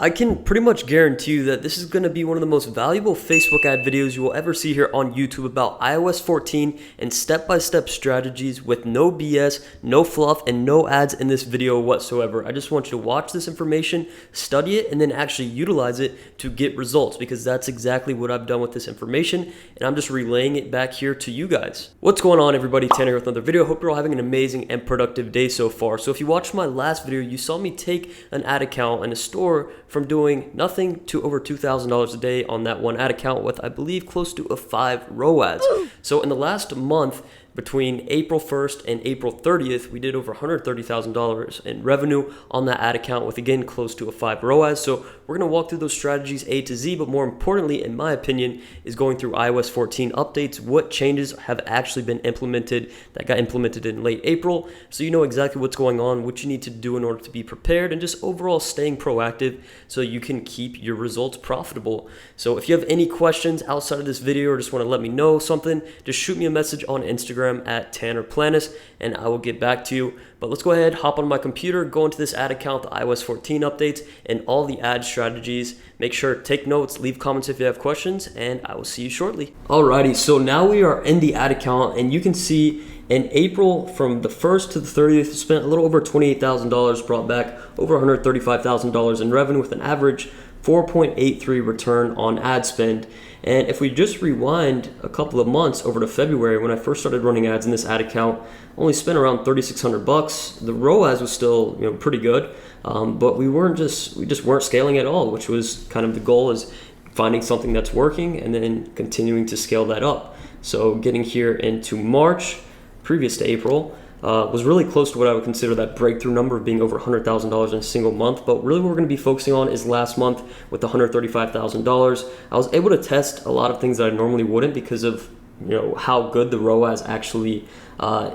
I can pretty much guarantee you that this is going to be one of the most valuable Facebook ad videos you will ever see here on YouTube about iOS 14 and step-by-step strategies with no BS, no fluff, and no ads in this video whatsoever. I just want you to watch this information, study it, and then actually utilize it to get results, because that's exactly what I've done with this information, and I'm just relaying it back here to you guys. What's going on, everybody? Tanner here with another video. Hope you're all having an amazing and productive day so far. So if you watched my last video, you saw me take an ad account and a store from doing nothing to over $2,000 a day on that one ad account with, I believe, close to a 5 ROAS. So in the last month, between April 1st and April 30th, we did over $130,000 in revenue on that ad account with, again, close to a 5 ROAS. So we're going to walk through those strategies A to Z, but more importantly, in my opinion, is going through iOS 14 updates, what changes have actually been implemented that got implemented in late April, so you know exactly what's going on, what you need to do in order to be prepared, and just overall staying proactive so you can keep your results profitable. So if you have any questions outside of this video or just want to let me know something, just shoot me a message on Instagram at Tanner Planis, and I will get back to you. But let's go ahead, hop on my computer, go into this ad account, the iOS 14 updates, and all the ad strategies. Make sure to take notes, leave comments if you have questions, and I will see you shortly. Alrighty, so now we are in the ad account, and you can see in April, from the 1st to the 30th, spent a little over $28,000, brought back over $135,000 in revenue with an average 4.83 return on ad spend. And if we just rewind a couple of months over to February, when I first started running ads in this ad account, only spent around $3,600. The ROAS was still, pretty good, but we just weren't scaling at all, which was kind of the goal, is finding something that's working and then continuing to scale that up. So getting here into March, previous to April, was really close to what I would consider that breakthrough number of being over $100,000 in a single month. But really what we're going to be focusing on is last month with the $135,000. I was able to test a lot of things that I normally wouldn't because of how good the ROAS actually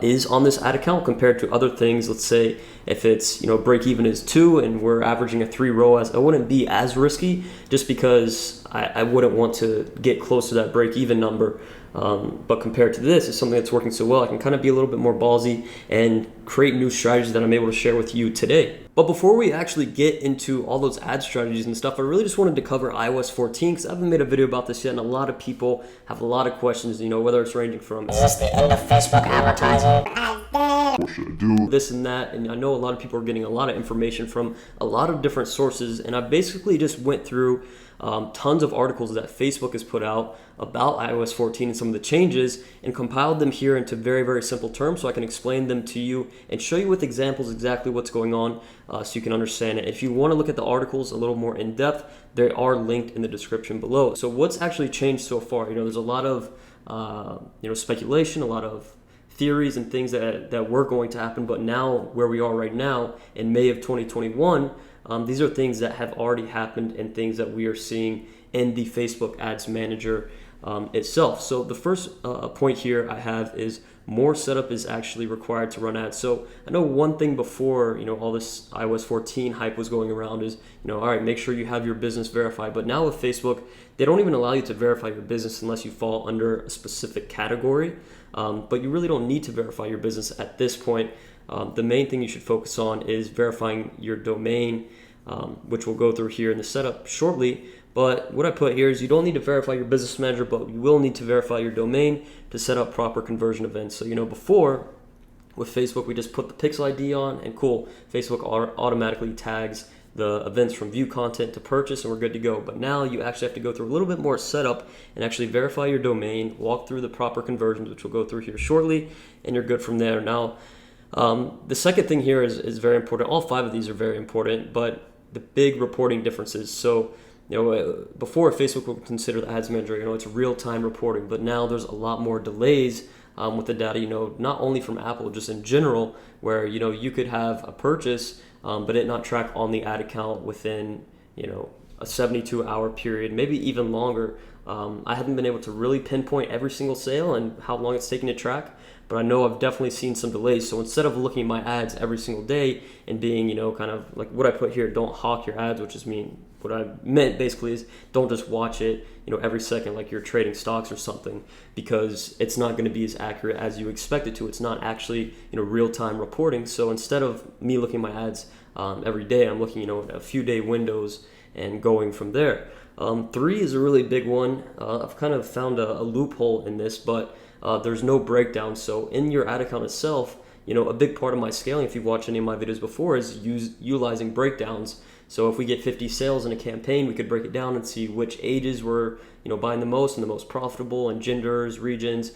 is on this ad account compared to other things. Let's say if it's break even is 2 and we're averaging a 3 ROAS, I wouldn't be as risky just because I wouldn't want to get close to that break even number. But compared to this, it's something that's working so well, I can kind of be a little bit more ballsy and create new strategies that I'm able to share with you today. But before we actually get into all those ad strategies and stuff, I really just wanted to cover iOS 14 because I haven't made a video about this yet, and a lot of people have a lot of questions, whether it's ranging from, is this the end of Facebook advertising? What should I do? This and that, and I know a lot of people are getting a lot of information from a lot of different sources, and I basically just went through tons of articles that Facebook has put out about iOS 14 and some of the changes and compiled them here into very, very simple terms so I can explain them to you and show you with examples exactly what's going on so you can understand it. If you want to look at the articles a little more in depth, they are linked in the description below. So what's actually changed so far? There's a lot of speculation, a lot of theories and things that were going to happen, but now where we are right now in May of 2021, these are things that have already happened and things that we are seeing in the Facebook Ads Manager itself. So the first point here I have is more setup is actually required to run ads. So I know one thing before, all this iOS 14 hype was going around is, all right, make sure you have your business verified. But now with Facebook, they don't even allow you to verify your business unless you fall under a specific category. But you really don't need to verify your business at this point. The main thing you should focus on is verifying your domain, which we'll go through here in the setup shortly. But what I put here is you don't need to verify your business manager, but you will need to verify your domain to set up proper conversion events. So, before with Facebook, we just put the pixel ID on and cool, Facebook automatically tags the events from view content to purchase and we're good to go. But now you actually have to go through a little bit more setup and actually verify your domain, walk through the proper conversions, which we'll go through here shortly, and you're good from there. Now, the second thing here is very important. All 5 of these are very important, but the big reporting differences. So, before Facebook would consider the Ads Manager, it's real-time reporting, but now there's a lot more delays with the data, not only from Apple, just in general, where, you could have a purchase, but it not track on the ad account within, a 72-hour period, maybe even longer. I haven't been able to really pinpoint every single sale and how long it's taking to track, but I know I've definitely seen some delays. So instead of looking at my ads every single day and being, kind of like what I put here, don't hawk your ads, which is what I meant basically is don't just watch it, every second like you're trading stocks or something, because it's not going to be as accurate as you expect it to. It's not actually, real-time reporting. So instead of me looking at my ads every day, I'm looking, at a few day windows and going from there. 3 is a really big one. I've kind of found a loophole in this, but there's no breakdown. So in your ad account itself, a big part of my scaling, if you've watched any of my videos before, is utilizing breakdowns. So if we get 50 sales in a campaign, we could break it down and see which ages were, buying the most and the most profitable, and genders, regions,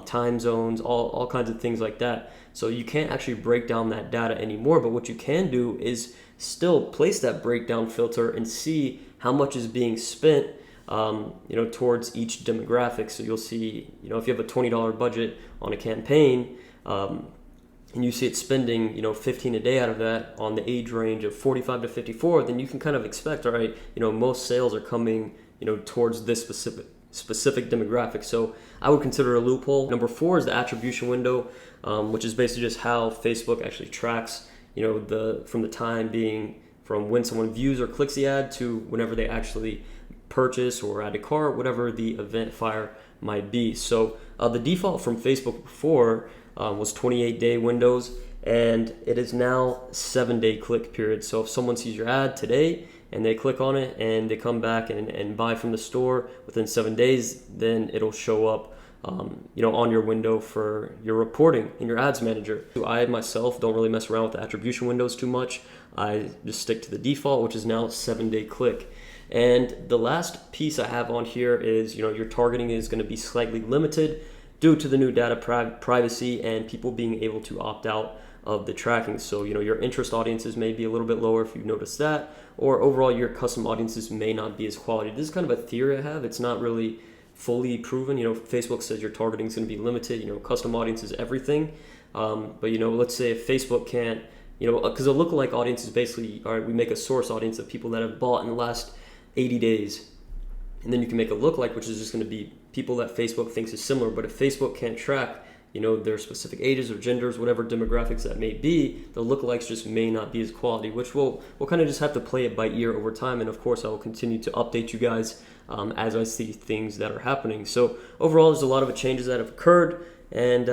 time zones, all kinds of things like that. So you can't actually break down that data anymore, but what you can do is still place that breakdown filter and see how much is being spent towards each demographic. So you'll see, if you have a $20 budget on a campaign, and you see it spending, 15 a day out of that on the age range of 45 to 54, then you can kind of expect, all right, most sales are coming, towards this specific demographic. So I would consider a loophole. Number 4 is the attribution window, which is basically just how Facebook actually tracks, from the time being from when someone views or clicks the ad to whenever they actually purchase or add a cart, whatever the event fire might be. So the default from Facebook before was 28-day windows, and it is now 7-day click period. So if someone sees your ad today and they click on it and they come back and buy from the store within 7 days, then it'll show up on your window for your reporting in your ads manager. I myself don't really mess around with the attribution windows too much. I just stick to the default, which is now 7-day click. And the last piece I have on here is, your targeting is going to be slightly limited due to the new data privacy and people being able to opt out of the tracking. So, your interest audiences may be a little bit lower if you've noticed that, or overall your custom audiences may not be as quality. This is kind of a theory I have. It's not really fully proven. Facebook says your targeting is going to be limited, custom audience is everything. But, let's say if Facebook can't, because a lookalike audience is basically, all right, we make a source audience of people that have bought in the last 80 days. And then you can make a lookalike, which is just going to be people that Facebook thinks is similar. But if Facebook can't track, their specific ages or genders, whatever demographics that may be, the lookalikes just may not be as quality, which we'll kind of just have to play it by ear over time. And of course, I will continue to update you guys as I see things that are happening. So overall, there's a lot of changes that have occurred, and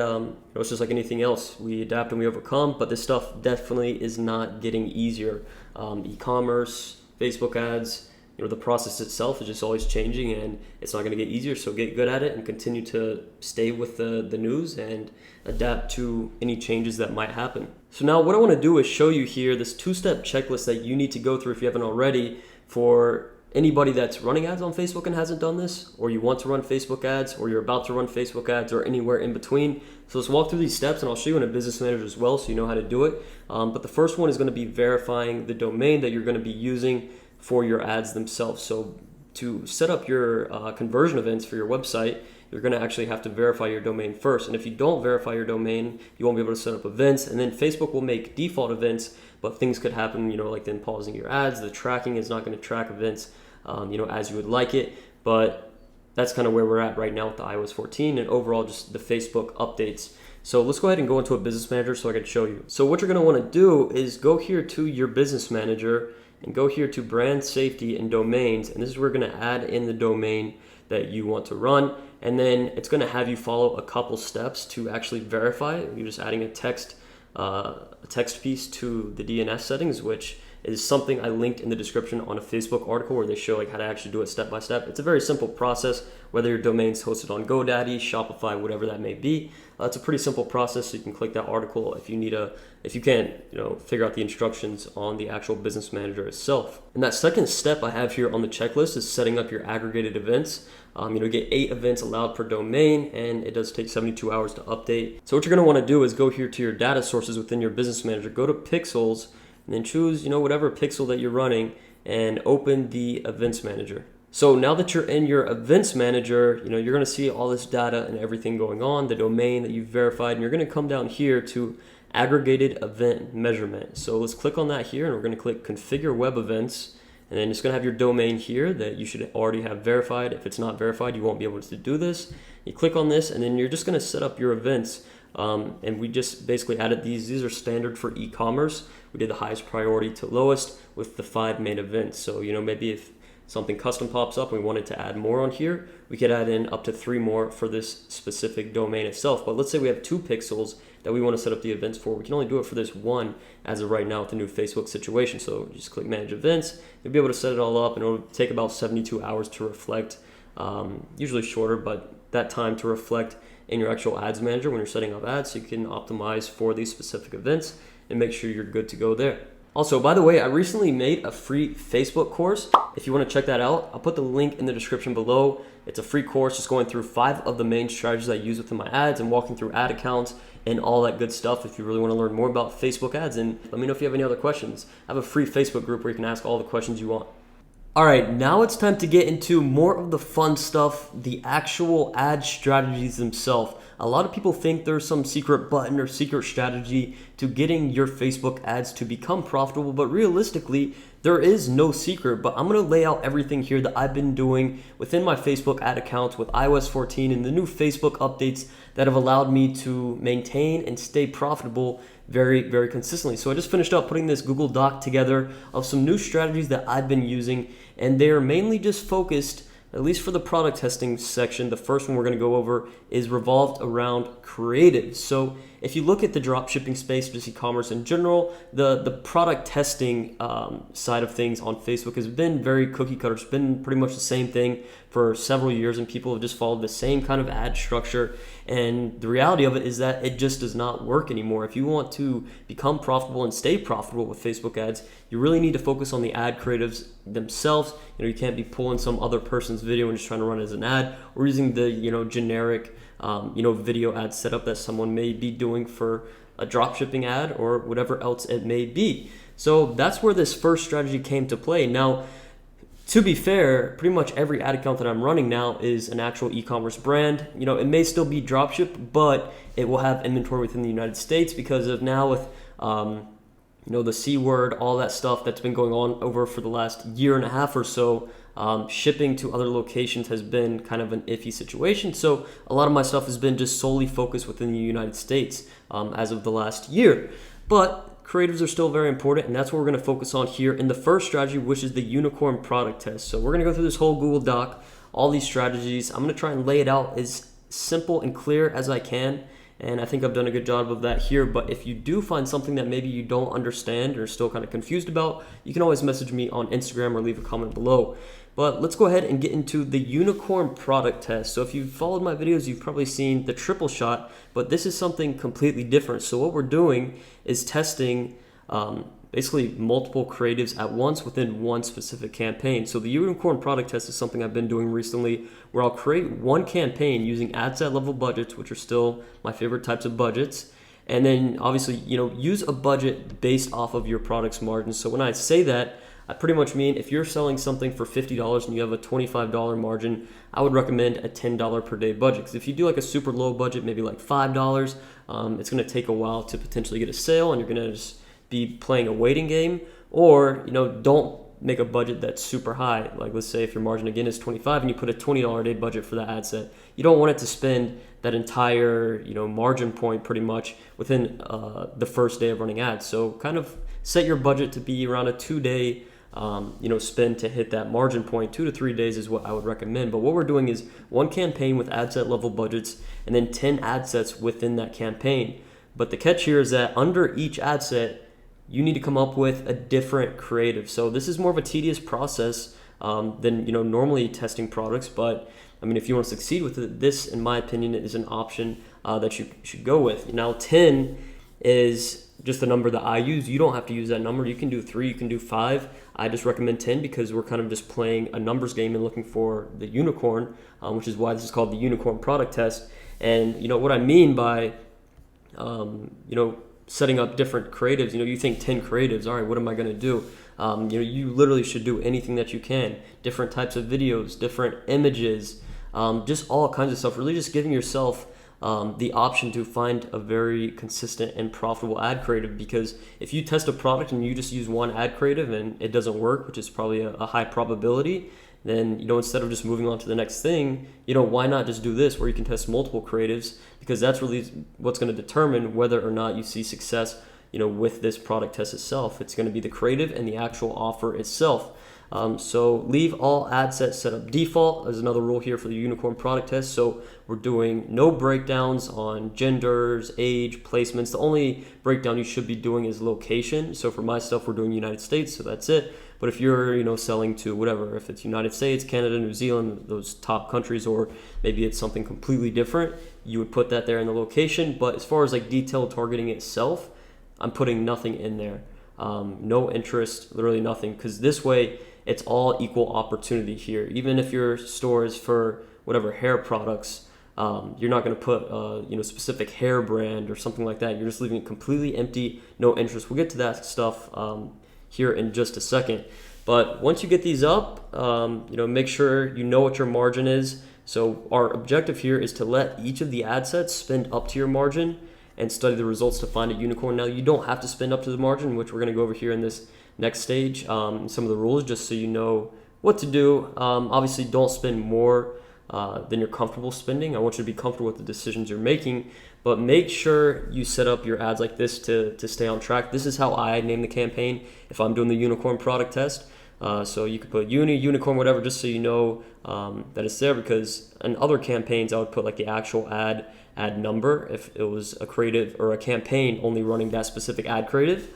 it's just like anything else. We adapt and we overcome, but this stuff definitely is not getting easier. E-commerce, Facebook ads, the process itself is just always changing, and it's not going to get easier. So get good at it and continue to stay with the news and adapt to any changes that might happen. So now what I want to do is show you here this 2-step checklist that you need to go through if you haven't already, for anybody that's running ads on Facebook and hasn't done this, or you want to run Facebook ads, or you're about to run Facebook ads, or anywhere in between. So let's walk through these steps, and I'll show you in a business manager as well so you know how to do it. But the first one is going to be verifying the domain that you're going to be using for your ads themselves. So to set up your conversion events for your website, you're going to actually have to verify your domain first. And if you don't verify your domain, you won't be able to set up events. And then Facebook will make default events, but things could happen, like then pausing your ads. The tracking is not going to track events, as you would like it. But that's kind of where we're at right now with the iOS 14 and overall just the Facebook updates. So let's go ahead and go into a business manager so I can show you. So what you're going to want to do is go here to your business manager and go here to brand safety and domains, and this is where we're going to add in the domain that you want to run, and then it's going to have you follow a couple steps to actually verify it. You're just adding a text piece to the DNS settings, which is something I linked in the description on a Facebook article where they show how to actually do it step by step. It's a very simple process, whether your domain's hosted on GoDaddy, Shopify, whatever that may be. It's a pretty simple process, so you can click that article if you can't figure out the instructions on the actual business manager itself. And that second step I have here on the checklist is setting up your aggregated events. Get 8 events allowed per domain, and it does take 72 hours to update. So what you're going to want to do is go here to your data sources within your business manager, go to pixels, and then choose whatever pixel that you're running and open the events manager. So now that you're in your events manager, you're going to see all this data and everything going on, the domain that you've verified, and you're going to come down here to aggregated event measurement. So let's click on that here, and we're going to click configure web events, and then it's going to have your domain here that you should already have verified. If it's not verified, you won't be able to do this. You click on this, and then you're just going to set up your events. And we just basically added these are standard for e-commerce. We did the highest priority to lowest with the 5 main events. So maybe if something custom pops up and we wanted to add more on here, we could add in up to 3 more for this specific domain itself. But let's say we have 2 pixels that we want to set up the events for. We can only do it for this one as of right now with the new Facebook situation. So just click manage events. You'll be able to set it all up, and it'll take about 72 hours to reflect, usually shorter, but that time to reflect in your actual ads manager when you're setting up ads, so you can optimize for these specific events and make sure you're good to go there. Also, by the way, I recently made a free Facebook course. If you want to check that out, I'll put the link in the description below. It's a free course just going through 5 of the main strategies I use within my ads and walking through ad accounts and all that good stuff if you really want to learn more about Facebook ads. And let me know if you have any other questions. I have a free Facebook group where you can ask all the questions you want. All right, now it's time to get into more of the fun stuff, the actual ad strategies themselves. A lot of people think there's some secret button or secret strategy to getting your Facebook ads to become profitable, but realistically, there is no secret. But I'm going to lay out everything here that I've been doing within my Facebook ad accounts with iOS 14 and the new Facebook updates that have allowed me to maintain and stay profitable very, very consistently. So I just finished up putting this Google Doc together of some new strategies that I've been using, and they are mainly just focused, at least for the product testing section. The first one we're going to go over is revolved around creatives. So if you look at the drop shipping space, just e-commerce in general, the product testing side of things on Facebook has been very cookie cutter. It's been pretty much the same thing for several years, and people have just followed the same kind of ad structure. And the reality of it is that it just does not work anymore. If you want to become profitable and stay profitable with Facebook ads, you really need to focus on the ad creatives themselves. You can't be pulling some other person's video and just trying to run it as an ad, or using the generic video ad setup that someone may be doing for a drop shipping ad or whatever else it may be. So that's where this first strategy came to play. Now, to be fair, pretty much every ad account that I'm running now is an actual e-commerce brand. It may still be dropship, but it will have inventory within the United States because of now with the C word, all that stuff that's been going on over for the last year and a half or so. Shipping to other locations has been kind of an iffy situation. So a lot of my stuff has been just solely focused within the United States as of the last year. But creatives are still very important, and that's what we're going to focus on here in the first strategy, which is the unicorn product test. So we're going to go through this whole Google Doc, all these strategies. I'm going to try and lay it out as simple and clear as I can, and I think I've done a good job of that here. But if you do find something that maybe you don't understand or still kind of confused about, you can always message me on Instagram or leave a comment below. But let's go ahead and get into the unicorn product test. So if you've followed my videos, you've probably seen the triple shot, but this is something completely different. So what we're doing is testing basically multiple creatives at once within one specific campaign. So the unicorn product test is something I've been doing recently, where I'll create one campaign using ad set level budgets, which are still my favorite types of budgets. And then obviously, use a budget based off of your product's margins. So when I say that, I pretty much mean if you're selling something for $50 and you have a $25 margin, I would recommend a $10 per day budget. Because if you do like a super low budget, maybe like $5, it's going to take a while to potentially get a sale, and you're going to just be playing a waiting game. Or, don't make a budget that's super high. Like let's say if your margin again is 25 and you put a $20 a day budget for that ad set, you don't want it to spend that entire margin point pretty much within the first day of running ads. So kind of set your budget to be around a 2-day spend to hit that margin point. 2 to 3 days is what I would recommend. But what we're doing is one campaign with ad set level budgets and then 10 ad sets within that campaign. But the catch here is that under each ad set, you need to come up with a different creative. So this is more of a tedious process than normally testing products. But I mean, if you want to succeed with it, this, in my opinion, is an option that you should go with. Now, 10 is just the number that I use. You don't have to use that number. You can do 3, you can do 5. I just recommend 10 because we're kind of just playing a numbers game and looking for the unicorn, which is why this is called the unicorn product test. And what I mean by setting up different creatives, you think 10 creatives, all right, what am I going to do? You literally should do anything that you can. Different types of videos, different images, just all kinds of stuff. Really just giving yourself the option to find a very consistent and profitable ad creative. Because if you test a product and you just use one ad creative and it doesn't work, which is probably a high probability, then instead of just moving on to the next thing, why not just do this where you can test multiple creatives? Because that's really what's going to determine whether or not you see success with this product test itself. It's going to be the creative and the actual offer itself. So leave all ad sets set up default. There's another rule here for the unicorn product test. So we're doing no breakdowns on genders, age, placements. The only breakdown you should be doing is location. So for my stuff, we're doing United States, so that's it. But if you're, selling to whatever, if it's United States, Canada, New Zealand, those top countries, or maybe it's something completely different, you would put that there in the location. But as far as like detailed targeting itself, I'm putting nothing in there. No interest, literally nothing, because this way it's all equal opportunity here. Even if your store is for whatever hair products, you're not going to put specific hair brand or something like that. You're just leaving it completely empty, no interest. We'll get to that stuff here in just a second. But once you get these up, make sure you know what your margin is. So our objective here is to let each of the ad sets spend up to your margin and study the results to find a unicorn. Now, you don't have to spend up to the margin, which we're going to go over here in this next stage, some of the rules, just so you know what to do. Obviously, don't spend more than you're comfortable spending. I want you to be comfortable with the decisions you're making, but make sure you set up your ads like this to stay on track. This is how I name the campaign if I'm doing the unicorn product test. So you could put unicorn, whatever, just so you know that it's there, because in other campaigns, I would put like the actual ad number if it was a creative or a campaign only running that specific ad creative.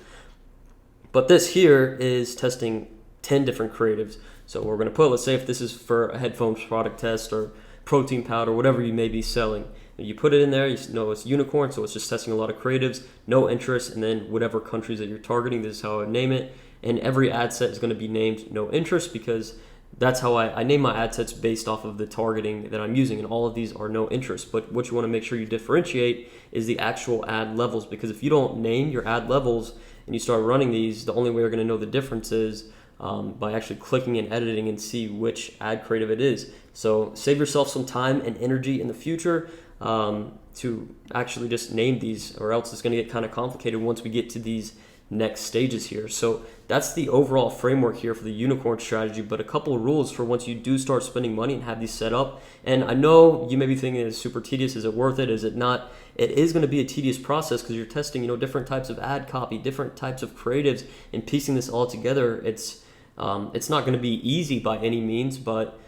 But this here is testing 10 different creatives. So we're going to put, let's say if this is for a headphones product test or protein powder, whatever you may be selling. You put it in there, you know it's unicorn, so it's just testing a lot of creatives, no interest, and then whatever countries that you're targeting, this is how I would name it. And every ad set is going to be named no interest, because that's how I name my ad sets based off of the targeting that I'm using, and all of these are no interest. But what you want to make sure you differentiate is the actual ad levels, because if you don't name your ad levels and you start running these, the only way you're going to know the difference is by actually clicking and editing and see which ad creative it is. So save yourself some time and energy in the future to actually just name these, or else it's going to get kind of complicated once we get to these next stages here. So that's the overall framework here for the unicorn strategy, but a couple of rules for once you do start spending money and have these set up. And I know you may be thinking it's super tedious. Is it worth it? Is it not? It is going to be a tedious process because you're testing, different types of ad copy, different types of creatives, and piecing this all together. It's not going to be easy by any means, but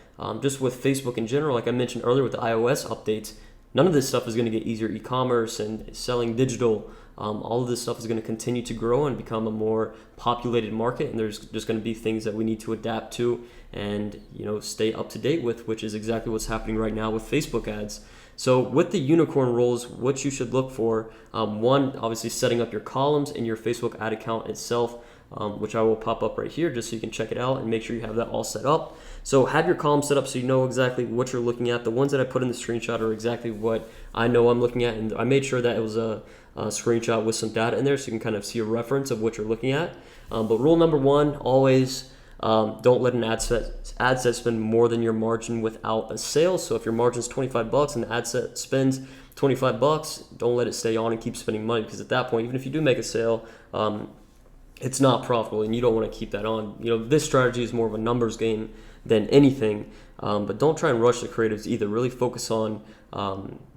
just with Facebook in general, like I mentioned earlier with the iOS updates, none of this stuff is going to get easier. E-commerce and selling digital, all of this stuff is going to continue to grow and become a more populated market, and there's just going to be things that we need to adapt to and stay up to date with, which is exactly what's happening right now with Facebook ads. So with the unicorn rules, what you should look for, one, obviously setting up your columns in your Facebook ad account itself, which I will pop up right here just so you can check it out and make sure you have that all set up. So have your column set up so you know exactly what you're looking at. The ones that I put in the screenshot are exactly what I know I'm looking at, and I made sure that it was a screenshot with some data in there so you can kind of see a reference of what you're looking at. But rule number one, always don't let an ad set spend more than your margin without a sale. So if your margin is $25 and the ad set spends $25, don't let it stay on and keep spending money, because at that point, even if you do make a sale, it's not profitable and you don't want to keep that on. This strategy is more of a numbers game than anything, but don't try and rush the creatives either. Really focus on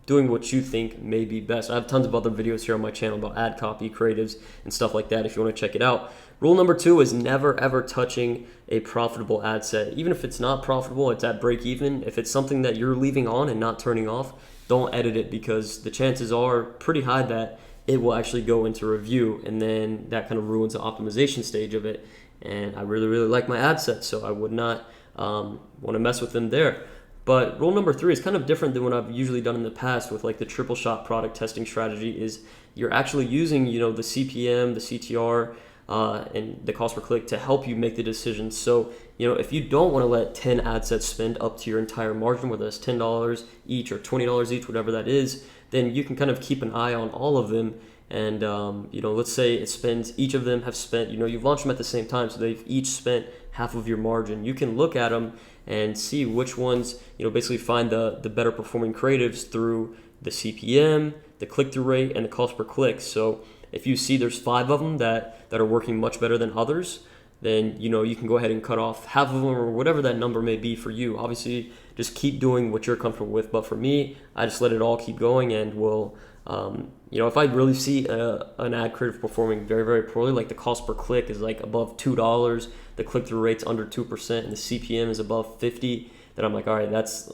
doing what you think may be best. I have tons of other videos here on my channel about ad copy, creatives, and stuff like that if you want to check it out. Rule number two is never ever touching a profitable ad set. Even if it's not profitable, it's at break even. If it's something that you're leaving on and not turning off, don't edit it, because the chances are pretty high that it will actually go into review, and then that kind of ruins the optimization stage of it. And I really, really like my ad sets, so I would not want to mess with them there. But rule number three is kind of different than what I've usually done in the past with like the triple shot product testing strategy. Is you're actually using the CPM, the CTR, and the cost per click to help you make the decision. So if you don't want to let 10 ad sets spend up to your entire margin, whether it's $10 each or $20 each, whatever that is, then you can kind of keep an eye on all of them. And let's say each of them have spent, you've launched them at the same time, so they've each spent half of your margin. You can look at them and see which ones, basically find the better performing creatives through the CPM, the click-through rate, and the cost per click. So if you see there's 5 of them that are working much better than others, then you can go ahead and cut off half of them, or whatever that number may be for you. Obviously, just keep doing what you're comfortable with. But for me, I just let it all keep going, and will If I really see an ad creative performing very, very poorly, like the cost per click is like above $2, the click-through rate's under 2%, and the CPM is above 50, then I'm like, all right, that's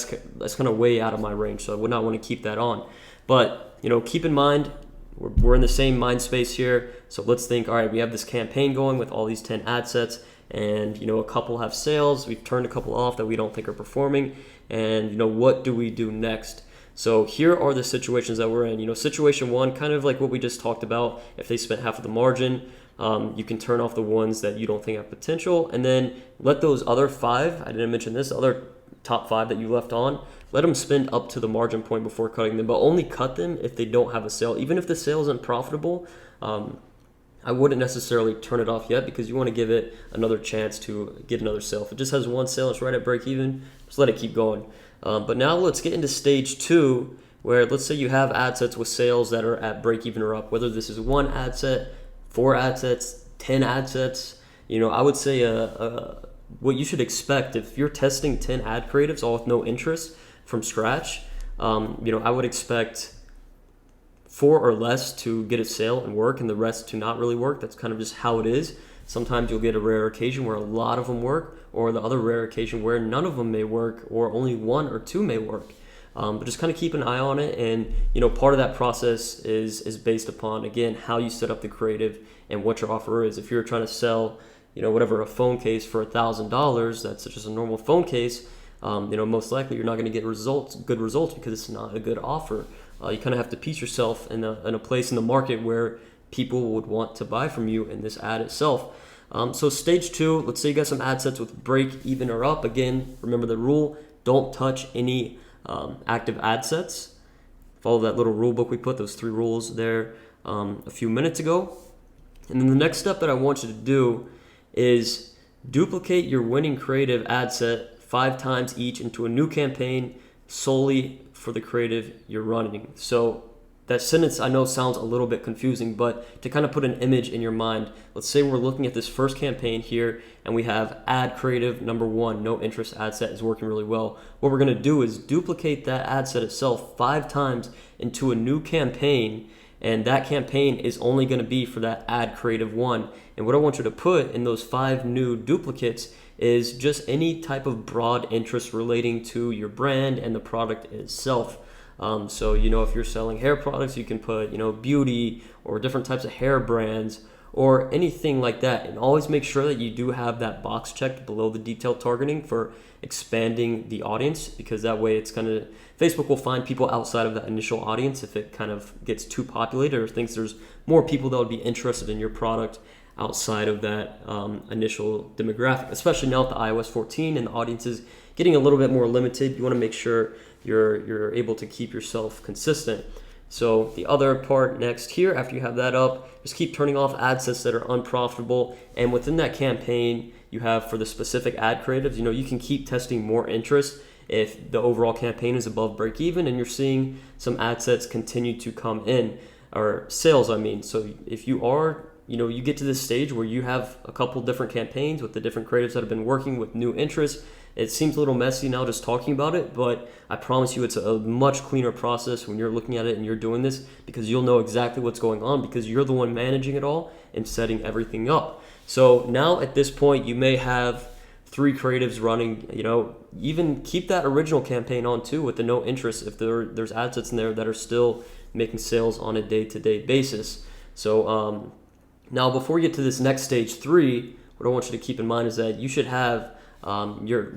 kind of way out of my range, so I would not want to keep that on. But keep in mind, we're in the same mind space here, so let's think, all right, we have this campaign going with all these 10 ad sets, and a couple have sales, we've turned a couple off that we don't think are performing, and what do we do next? So here are the situations that we're in. Situation one, kind of like what we just talked about. If they spent half of the margin, you can turn off the ones that you don't think have potential, and then let those other 5, I didn't mention this, other top 5 that you left on, let them spend up to the margin point before cutting them, but only cut them if they don't have a sale. Even if the sale isn't profitable, I wouldn't necessarily turn it off yet, because you want to give it another chance to get another sale. If it just has one sale, it's right at break even, just let it keep going. But now let's get into stage 2, where let's say you have ad sets with sales that are at break even or up, whether this is 1 ad set, 4 ad sets, 10 ad sets. I would say what you should expect if you're testing 10 ad creatives all with no interest from scratch, I would expect 4 or less to get a sale and work, and the rest to not really work. That's kind of just how it is. Sometimes you'll get a rare occasion where a lot of them work, or the other rare occasion where none of them may work, or only 1 or 2 may work. But just kind of keep an eye on it, and part of that process is based upon, again, how you set up the creative and what your offer is. If you're trying to sell whatever, a phone case for $1,000, that's just a normal phone case, most likely you're not going to get good results, because it's not a good offer. You kind of have to piece yourself in a place in the market where people would want to buy from you in this ad itself. So stage 2, let's say you got some ad sets with break even or up. Again, remember the rule, don't touch any active ad sets. Follow that little rule book we put, those 3 rules there a few minutes ago. And then the next step that I want you to do is duplicate your winning creative ad set 5 times each into a new campaign solely for the creative you're running. So that sentence I know sounds a little bit confusing, but to kind of put an image in your mind, let's say we're looking at this first campaign here, and we have ad creative number 1, no interest ad set is working really well. What we're going to do is duplicate that ad set itself 5 times into a new campaign, and that campaign is only going to be for that ad creative 1. And what I want you to put in those 5 new duplicates is just any type of broad interest relating to your brand and the product itself. So if you're selling hair products, you can put beauty or different types of hair brands or anything like that, and always make sure that you do have that box checked below the detailed targeting for expanding the audience, because that way Facebook will find people outside of that initial audience if it kind of gets too populated or thinks there's more people that would be interested in your product outside of that initial demographic. Especially now with the iOS 14 and the audience is getting a little bit more limited, you want to make sure you're able to keep yourself consistent. So the other part next here, after you have that up, just keep turning off ad sets that are unprofitable. And within that campaign you have for the specific ad creatives, you can keep testing more interest if the overall campaign is above break even and you're seeing some ad sets continue to come in, or sales, I mean. So if you are, you get to this stage where you have a couple different campaigns with the different creatives that have been working with new interest. It seems a little messy now just talking about it, but I promise you it's a much cleaner process when you're looking at it and you're doing this, because you'll know exactly what's going on, because you're the one managing it all and setting everything up. So now at this point you may have 3 creatives running, even keep that original campaign on too with the no interest if there's ad sets in there that are still making sales on a day-to-day basis. So now before we get to this next stage 3, what I want you to keep in mind is that you should have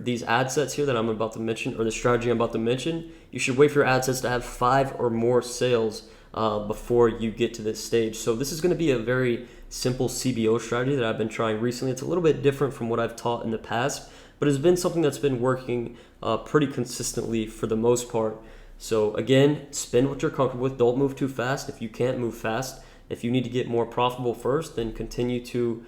these ad sets here that I'm about to mention, or the strategy I'm about to mention, you should wait for your ad sets to have 5 or more sales before you get to this stage. So this is going to be a very simple CBO strategy that I've been trying recently. It's a little bit different from what I've taught in the past, but it's been something that's been working pretty consistently for the most part. So again, spend what you're comfortable with. Don't move too fast if you can't move fast. If you need to get more profitable first, then continue to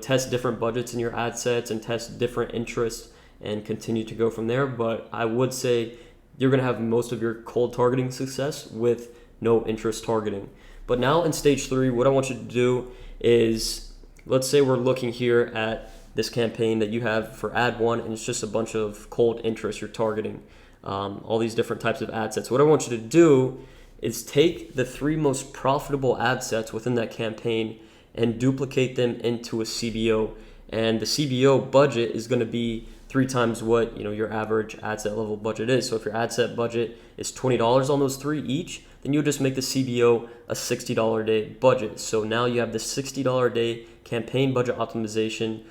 test different budgets in your ad sets and test different interests and continue to go from there. But I would say you're going to have most of your cold targeting success with no interest targeting. But now in stage 3, what I want you to do is, let's say we're looking here at this campaign that you have for ad 1, and it's just a bunch of cold interest you're targeting, all these different types of ad sets. What I want you to do is take the 3 most profitable ad sets within that campaign and duplicate them into a CBO. And the CBO budget is going to be 3 times what your average ad set level budget is. So if your ad set budget is $20 on those 3 each, then you'll just make the CBO a $60 a day budget. So now you have the $60 a day campaign budget optimization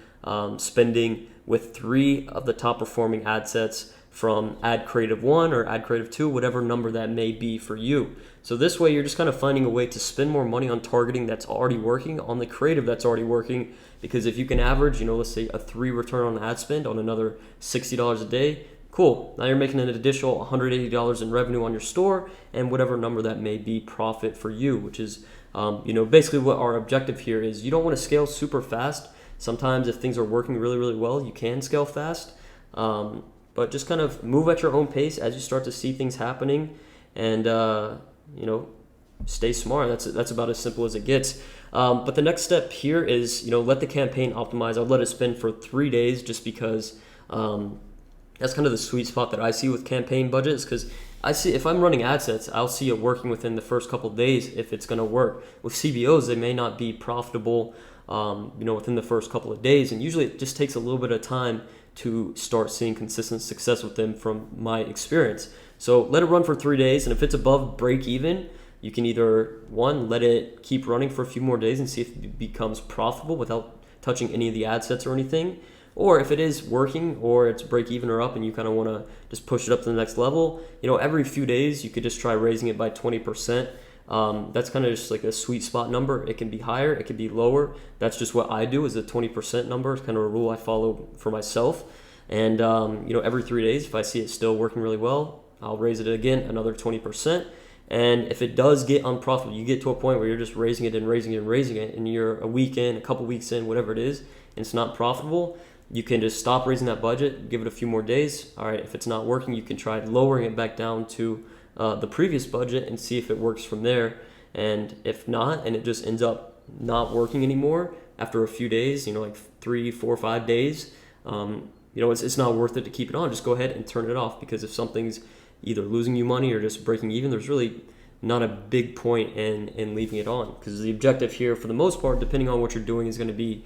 spending with 3 of the top performing ad sets from Ad Creative 1 or Ad Creative 2, whatever number that may be for you. So this way you're just kind of finding a way to spend more money on targeting that's already working, on the creative that's already working. Because if you can average, let's say a 3 return on ad spend on another $60 a day, cool. Now you're making an additional $180 in revenue on your store, and whatever number that may be profit for you, which is basically what our objective here is. You don't want to scale super fast. Sometimes if things are working really, really well, you can scale fast. But just kind of move at your own pace as you start to see things happening, and stay smart. That's about as simple as it gets. But the next step here is let the campaign optimize. I'll let it spin for 3 days, just because that's kind of the sweet spot that I see with campaign budgets. Because I see, if I'm running ad sets, I'll see it working within the first couple of days if it's going to work. With CBOs, they may not be profitable within the first couple of days, and usually it just takes a little bit of time to start seeing consistent success with them from my experience. So let it run for 3 days, and if it's above break even, you can either, 1, let it keep running for a few more days and see if it becomes profitable without touching any of the ad sets or anything. Or if it is working, or it's break even or up, and you kind of want to just push it up to the next level, every few days you could just try raising it by 20%. That's kind of just like a sweet spot number. It can be higher, it can be lower. That's just what I do, is a 20% number. It's kind of a rule I follow for myself. And every 3 days, if I see it still working really well, I'll raise it again another 20%. And if it does get unprofitable, you get to a point where you're just raising it and raising it and raising it, and you're a week in, a couple weeks in, whatever it is, and it's not profitable, you can just stop raising that budget, give it a few more days. All right, if it's not working, you can try lowering it back down to the previous budget and see if it works from there. And if not, and it just ends up not working anymore after a few days, like 3, 4, 5 days, it's not worth it to keep it on. Just go ahead and turn it off, because if something's either losing you money or just breaking even, there's really not a big point in leaving it on, because the objective here, for the most part, depending on what you're doing, is going to be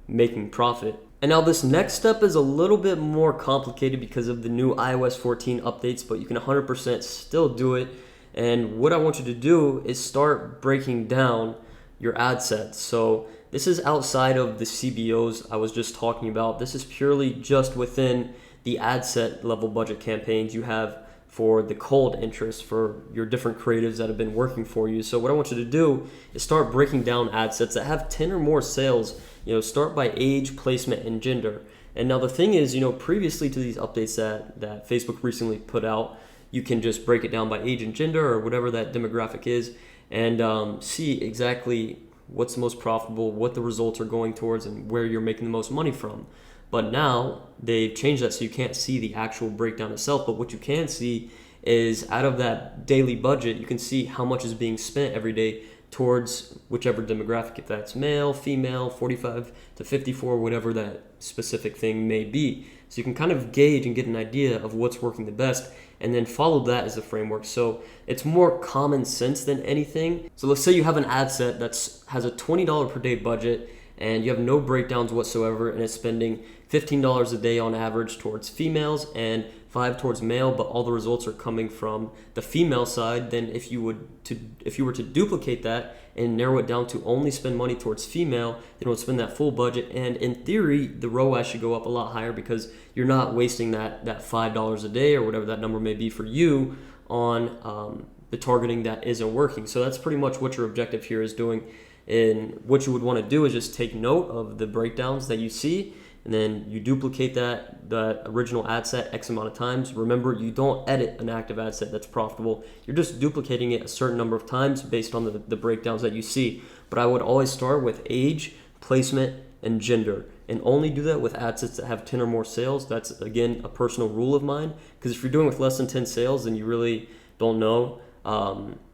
making profit. And now this next step is a little bit more complicated because of the new iOS 14 updates, but you can 100% still do it. And what I want you to do is start breaking down your ad sets. So this is outside of the CBOs I was just talking about. This is purely just within the ad set level budget campaigns you have for the cold interest for your different creatives that have been working for you. So what I want you to do is start breaking down ad sets that have 10 or more sales. Start by age, placement, and gender. And now the thing is, previously to these updates that Facebook recently put out, you can just break it down by age and gender, or whatever that demographic is, and see exactly what's the most profitable, what the results are going towards, and where you're making the most money from. But now they've changed that so you can't see the actual breakdown itself, but what you can see is out of that daily budget, you can see how much is being spent every day towards whichever demographic, if that's male, female, 45 to 54, whatever that specific thing may be. So you can kind of gauge and get an idea of what's working the best, and then follow that as a framework. So it's more common sense than anything. So let's say you have an ad set that has a $20 per day budget, and you have no breakdowns whatsoever, and it's spending $15 a day on average towards females and $5 towards male, but all the results are coming from the female side. Then if you were to duplicate that and narrow it down to only spend money towards female, then it would spend that full budget, and in theory the ROAS should go up a lot higher, because you're not wasting that $5 a day or whatever that number may be for you on the targeting that isn't working. So that's pretty much what your objective here is doing. And what you would want to do is just take note of the breakdowns that you see, and then you duplicate that original ad set X amount of times. Remember, you don't edit an active ad set that's profitable. You're just duplicating it a certain number of times based on the breakdowns that you see. But I would always start with age, placement, and gender, and only do that with ad sets that have 10 or more sales. That's, again, a personal rule of mine, because if you're doing with less than 10 sales, then you really don't know.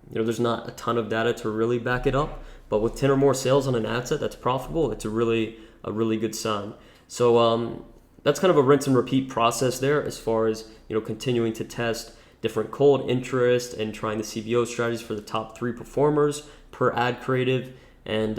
There's not a ton of data to really back it up. But with 10 or more sales on an ad set that's profitable, it's a really good sign. So that's kind of a rinse and repeat process there, as far as continuing to test different cold interest and trying the CBO strategies for the top 3 performers per ad creative. And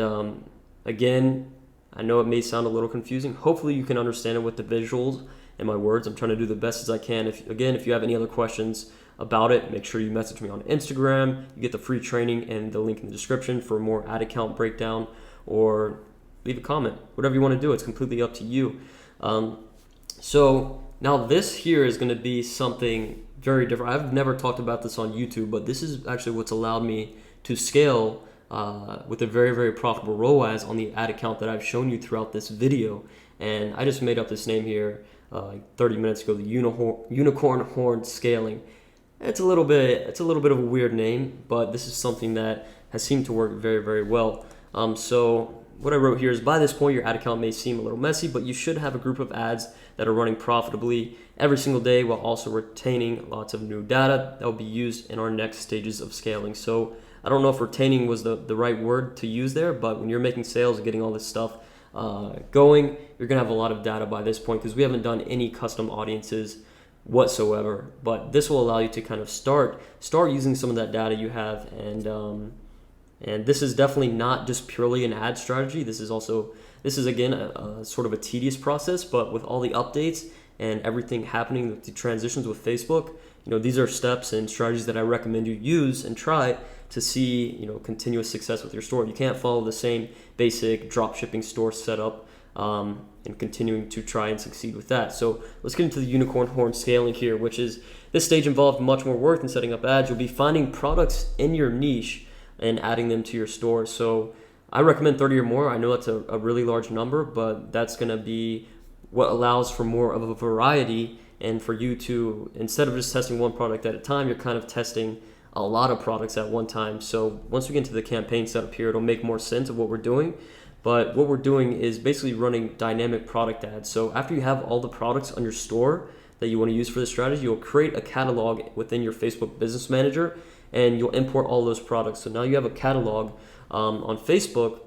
again, I know it may sound a little confusing. Hopefully you can understand it with the visuals and my words. I'm trying to do the best as I can. If you have any other questions about it, make sure you message me on Instagram. You get the free training and the link in the description for more ad account breakdown, or leave a comment. Whatever you want to do, it's completely up to you. So now this here is going to be something very different. I've never talked about this on YouTube, but this is actually what's allowed me to scale with a very, very profitable ROAS on the ad account that I've shown you throughout this video. And I just made up this name here like 30 minutes ago, the unicorn horn scaling. It's a little bit of a weird name, but this is something that has seemed to work very, very well. So what I wrote here is, by this point, your ad account may seem a little messy, but you should have a group of ads that are running profitably every single day while also retaining lots of new data that will be used in our next stages of scaling. So I don't know if retaining was the right word to use there, but when you're making sales and getting all this stuff going, you're going to have a lot of data by this point, because we haven't done any custom audiences whatsoever. But this will allow you to kind of start using some of that data you have. And this is definitely not just purely an ad strategy. This is again a sort of a tedious process, but with all the updates and everything happening with the transitions with Facebook, these are steps and strategies that I recommend you use and try to see, continuous success with your store. You can't follow the same basic drop shipping store setup and continuing to try and succeed with that. So let's get into the unicorn horn scaling here, which is, this stage involved much more work than setting up ads. You'll be finding products in your niche and adding them to your store. So I recommend 30 or more. I know that's a really large number, but that's going to be what allows for more of a variety, and for you to, instead of just testing one product at a time, you're kind of testing a lot of products at one time. So once we get into the campaign setup here, it'll make more sense of what we're doing. But what we're doing is basically running dynamic product ads. So after you have all the products on your store that you want to use for this strategy, you'll create a catalog within your Facebook Business Manager, and you'll import all those products. So now you have a catalog on Facebook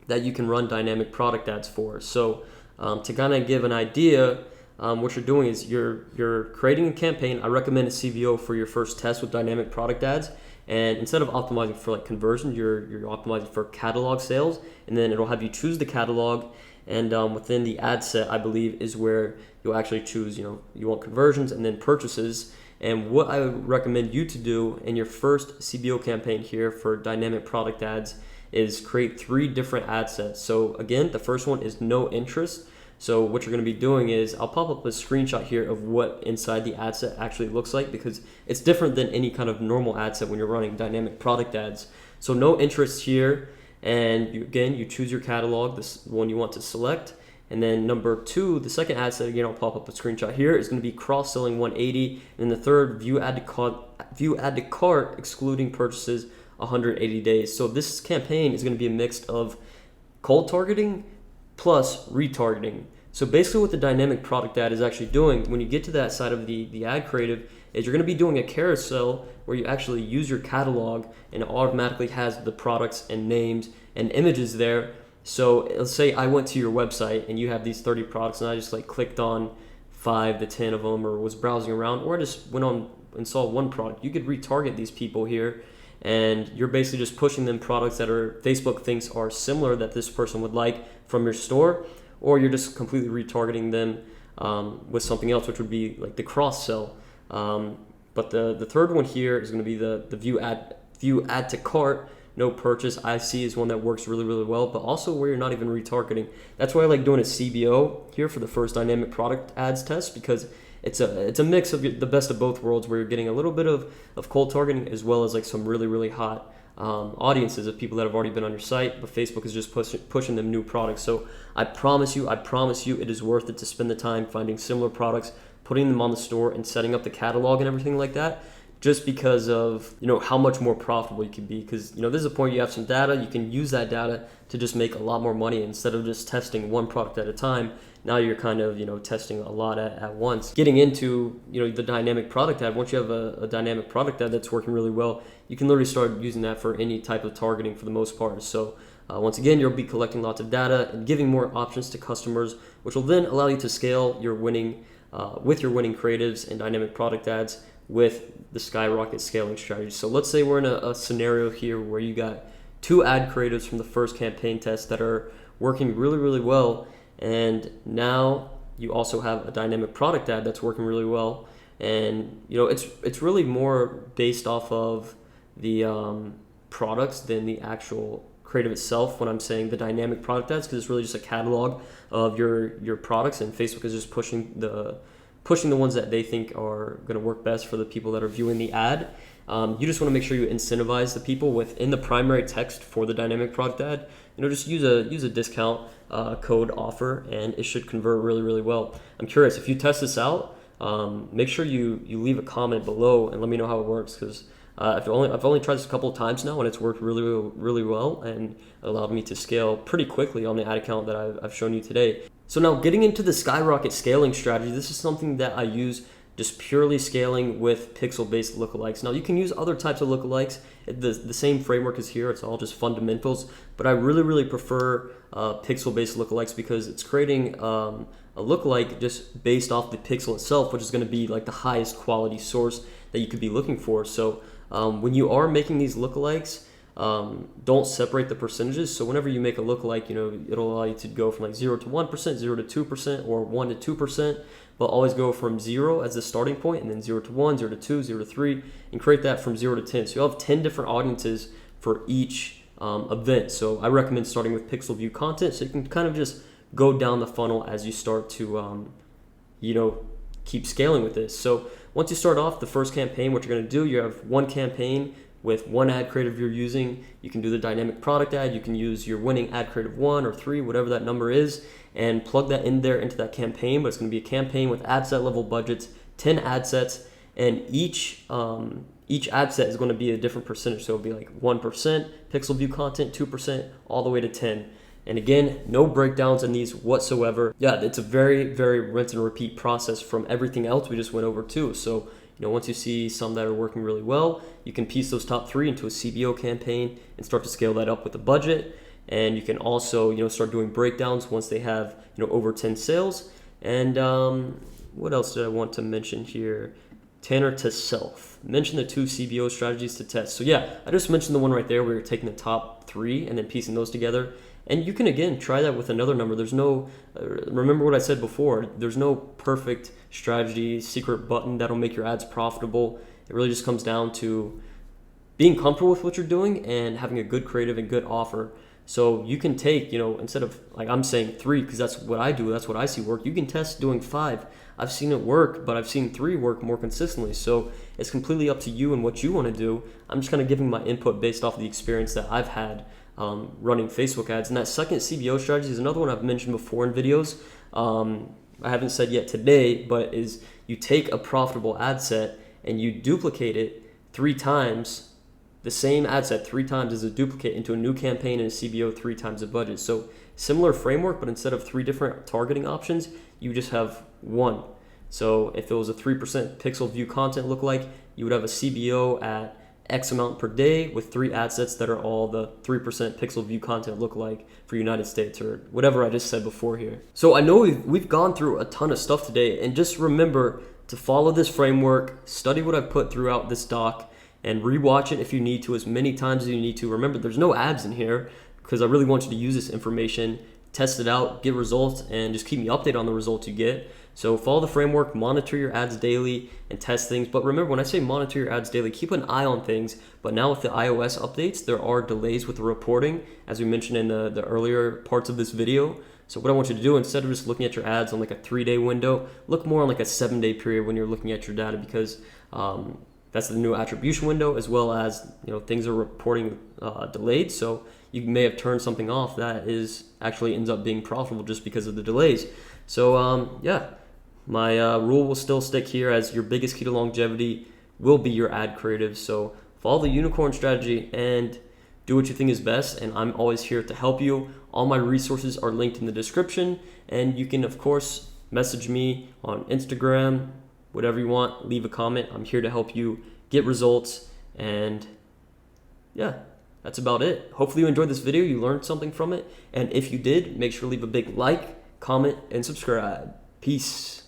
that you can run dynamic product ads for. So to kind of give an idea, what you're doing is you're creating a campaign. I recommend a CBO for your first test with dynamic product ads. And instead of optimizing for like conversion, you're optimizing for catalog sales, and then it'll have you choose the catalog. And within the ad set, I believe, is where you'll actually choose, you want conversions and then purchases. And what I would recommend you to do in your first CBO campaign here for dynamic product ads is create 3 different ad sets. So again, the first one is no interest. So what you're going to be doing is, I'll pop up a screenshot here of what inside the ad set actually looks like, because it's different than any kind of normal ad set when you're running dynamic product ads. So no interest here, and you choose your catalog, this one you want to select. And then number 2, the second ad set, again, I'll pop up a screenshot here, is going to be cross-selling 180. And the third, view add to cart excluding purchases 180 days. So this campaign is going to be a mix of cold targeting plus retargeting. So basically what the dynamic product ad is actually doing, when you get to that side of the ad creative, is you're going to be doing a carousel where you actually use your catalog, and it automatically has the products and names and images there. So let's say I went to your website and you have these 30 products, and I just clicked on 5 to 10 of them, or was browsing around, or I just went on and saw one product. You could retarget these people here, and you're basically just pushing them products that Facebook thinks are similar that this person would like from your store, or you're just completely retargeting them with something else, which would be like the cross sell. But the third one here is going to be the view add to cart, no purchase. I see is one that works really, really well, but also where you're not even retargeting. That's why I like doing a CBO here for the first dynamic product ads test, because it's a mix of the best of both worlds, where you're getting a little bit of cold targeting, as well as some really, really hot audiences of people that have already been on your site, but Facebook is just pushing them new products. So I promise you, it is worth it to spend the time finding similar products, putting them on the store, and setting up the catalog and everything like that, just because of how much more profitable you can be. Because this is a point, you have some data, you can use that data to just make a lot more money instead of just testing one product at a time. Now you're kind of testing a lot at once. Getting into the dynamic product ad, once you have a dynamic product ad that's working really well, you can literally start using that for any type of targeting for the most part. So once again, you'll be collecting lots of data and giving more options to customers, which will then allow you to scale your winning with your winning creatives and dynamic product ads with the Skyrocket scaling strategy. So let's say we're in a scenario here where you got 2 ad creatives from the first campaign test that are working really, really well, and now you also have a dynamic product ad that's working really well. And it's really more based off of the products than the actual creative itself when I'm saying the dynamic product ads, because it's really just a catalog of your products, and Facebook is just pushing the ones that they think are going to work best for the people that are viewing the ad. You just want to make sure you incentivize the people within the primary text for the dynamic product ad. Just use a discount code offer, and it should convert really, really well. I'm curious, if you test this out, make sure you leave a comment below and let me know how it works, because I've only tried this a couple of times now, and it's worked really, really well, and it allowed me to scale pretty quickly on the ad account that I've shown you today. So now, getting into the Skyrocket scaling strategy, this is something that I use just purely scaling with pixel-based lookalikes. Now, you can use other types of lookalikes. The same framework is here. It's all just fundamentals, but I really, really prefer pixel-based lookalikes, because it's creating a lookalike just based off the pixel itself, which is going to be like the highest quality source that you could be looking for. So when you are making these lookalikes, don't separate the percentages. So whenever you make a lookalike, it'll allow you to go from like 0 to 1%, 0 to 2%, or 1 to 2%, but always go from 0 as the starting point, and then 0 to 1, 0 to 2, 0 to 3, and create that from 0 to 10. So you'll have 10 different audiences for each event. So I recommend starting with pixel view content, so you can kind of just go down the funnel as you start to, keep scaling with this. So once you start off the first campaign, what you're going to do, you have one campaign with one ad creative you're using. You can do the dynamic product ad. You can use your winning ad creative 1 or 3, whatever that number is, and plug that in there into that campaign. But it's going to be a campaign with ad set level budgets, 10 ad sets, and each ad set is going to be a different percentage. So it'll be like 1% pixel view content, 2%, all the way to 10. And again, no breakdowns in these whatsoever. Yeah, it's a very, very rinse and repeat process from everything else we just went over too. So once you see some that are working really well, you can piece those top 3 into a CBO campaign and start to scale that up with the budget. And you can also, start doing breakdowns once they have, over 10 sales. And what else did I want to mention here? Tanner to self. Mention the 2 CBO strategies to test. So yeah, I just mentioned the one right there where you're taking the top 3 and then piecing those together. And you can, again, try that with another number. There's no, remember what I said before, there's no perfect strategy, secret button that'll make your ads profitable. It really just comes down to being comfortable with what you're doing and having a good creative and good offer. So you can take, instead of, like I'm saying 3, because that's what I do, that's what I see work, you can test doing 5. I've seen it work, but I've seen 3 work more consistently. So it's completely up to you and what you want to do. I'm just kind of giving my input based off of the experience that I've had running Facebook ads. And that second CBO strategy is another one I've mentioned before in videos. I haven't said yet today, but is you take a profitable ad set and you duplicate it 3 times, the same ad set 3 times as a duplicate into a new campaign and a CBO 3 times the budget. So similar framework, but instead of 3 different targeting options, you just have 1. So if it was a 3% pixel view content lookalike, you would have a CBO at X amount per day with 3 ad sets that are all the 3% pixel view content lookalike for United States, or whatever I just said before here. So I know we've gone through a ton of stuff today, and just remember to follow this framework, study what I've put throughout this doc, and rewatch it if you need to, as many times as you need to. Remember, there's no ads in here because I really want you to use this information, test it out, get results, and just keep me updated on the results you get. So follow the framework, monitor your ads daily, and test things. But remember, when I say monitor your ads daily, keep an eye on things. But now with the iOS updates, there are delays with the reporting, as we mentioned in the earlier parts of this video. So what I want you to do, instead of just looking at your ads on like a 3-day window, look more on like a 7-day period when you're looking at your data, because that's the new attribution window, as well as things are reporting delayed. So you may have turned something off that actually ends up being profitable just because of the delays. So yeah, my rule will still stick here, as your biggest key to longevity will be your ad creatives. So follow the unicorn strategy and do what you think is best, and I'm always here to help you. All my resources are linked in the description, and you can, of course, message me on Instagram, whatever you want, leave a comment. I'm here to help you get results, and yeah, that's about it. Hopefully you enjoyed this video, you learned something from it, and if you did, make sure to leave a big like, comment, and subscribe. Peace.